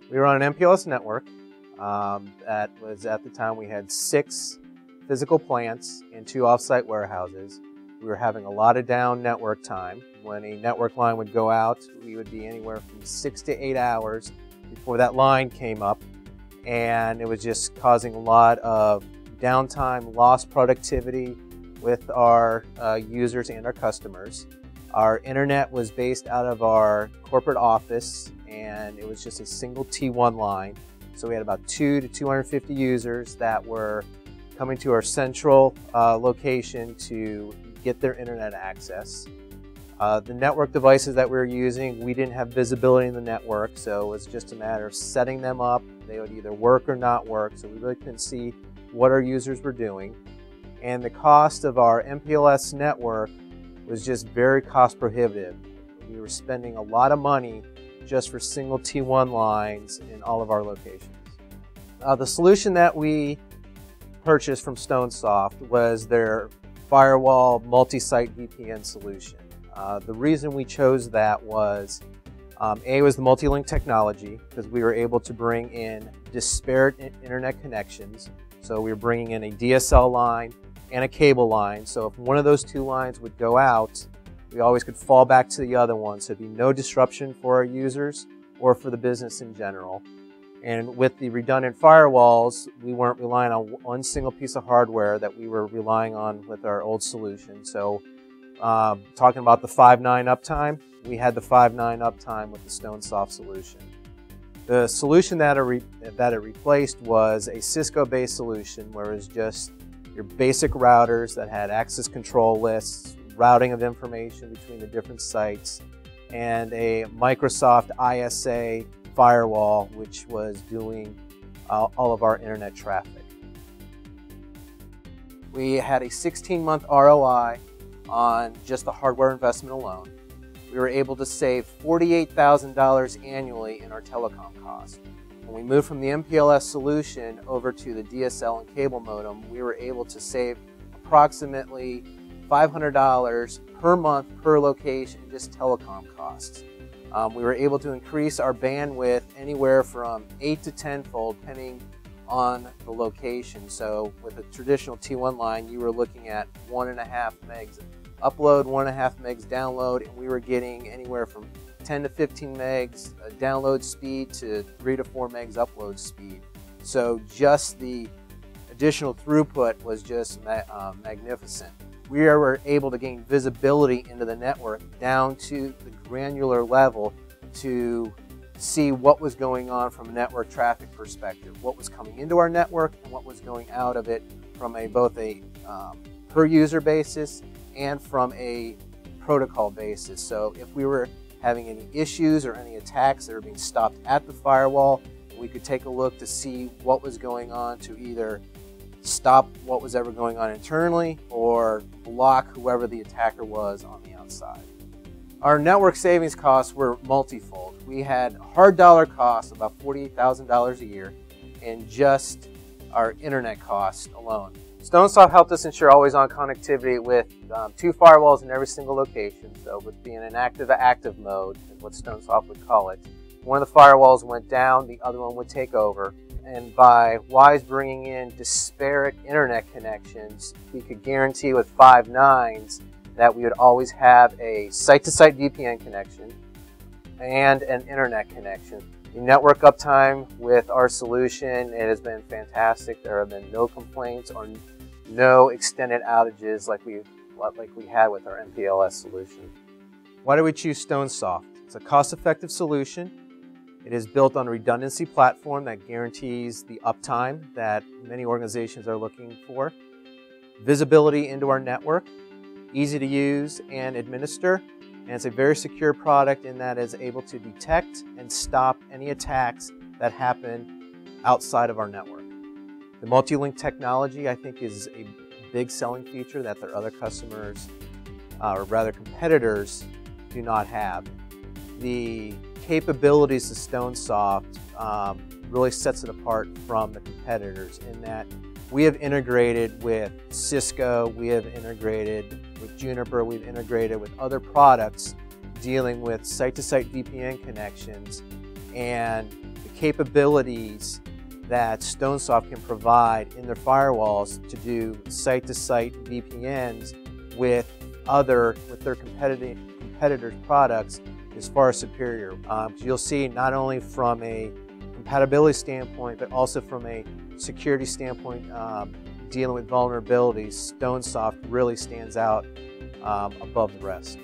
We were on an MPLS network that was, at the time, we had 6 physical plants and 2 off-site warehouses. We were having a lot of down network time. When a network line would go out, we would be anywhere from 6 to 8 hours before that line came up, and it was just causing a lot of downtime, lost productivity with our users and our customers. Our internet was based out of our corporate office, and it was just a single T1 line. So we had about 200 to 250 users that were coming to our central location to get their internet access. The network devices that we were using, we didn't have visibility in the network, so it was just a matter of setting them up. They would either work or not work, so we really couldn't see what our users were doing. And the cost of our MPLS network was just very cost prohibitive. We were spending a lot of money just for single T1 lines in all of our locations. The solution that we purchased from Stonesoft was their firewall multi-site VPN solution. The reason we chose that was, A, was the multi-link technology, because we were able to bring in disparate internet connections. So we were bringing in a DSL line and a cable line. So if one of those 2 lines would go out, we always could fall back to the other one. So there'd be no disruption for our users or for the business in general. And with the redundant firewalls, we weren't relying on one single piece of hardware that we were relying on with our old solution. So talking about the 5.9 uptime, we had the 5.9 uptime with the Stonesoft solution. The solution that it replaced was a Cisco-based solution, where it was just your basic routers that had access control lists, routing of information between the different sites, and a Microsoft ISA firewall, which was doing all of our internet traffic. We had a 16-month ROI on just the hardware investment alone. We were able to save $48,000 annually in our telecom costs. When we moved from the MPLS solution over to the DSL and cable modem, we were able to save approximately $500 per month per location, just telecom costs. We were able to increase our bandwidth anywhere from 8 to 10-fold, depending on the location. So with a traditional T1 line, you were looking at 1.5 megs upload, 1.5 megs download, and we were getting anywhere from 10 to 15 megs download speed to 3 to 4 megs upload speed. So just the additional throughput was just magnificent. We were able to gain visibility into the network down to the granular level to see what was going on from a network traffic perspective, what was coming into our network and what was going out of it from both a per user basis and from a protocol basis. So if we were having any issues or any attacks that are being stopped at the firewall, we could take a look to see what was going on to either stop what was ever going on internally or block whoever the attacker was on the outside. Our network savings costs were multifold. We had hard dollar costs, about $48,000 a year, in just our internet costs alone. Stonesoft helped us ensure always-on connectivity with 2 firewalls in every single location. So with being in active mode, is what Stonesoft would call it. One of the firewalls went down, the other one would take over. And by Wise bringing in disparate internet connections, we could guarantee with 5.9s that we would always have a site-to-site VPN connection and an internet connection. The network uptime with our solution, it has been fantastic. There have been no complaints or no extended outages like we had with our MPLS solution. Why do we choose Stonesoft? It's a cost-effective solution. It is built on a redundancy platform that guarantees the uptime that many organizations are looking for. Visibility into our network, easy to use and administer, and it's a very secure product in that it's able to detect and stop any attacks that happen outside of our network. The multi-link technology, I think, is a big selling feature that their other customers, or rather competitors, do not have. The capabilities of Stonesoft really sets it apart from the competitors in that we have integrated with Cisco, we have integrated with Juniper, we've integrated with other products dealing with site-to-site VPN connections, and the capabilities that Stonesoft can provide in their firewalls to do site-to-site VPNs with their competitors' products is far superior. You'll see not only from a compatibility standpoint, but also from a security standpoint, dealing with vulnerabilities, Stonesoft really stands out above the rest.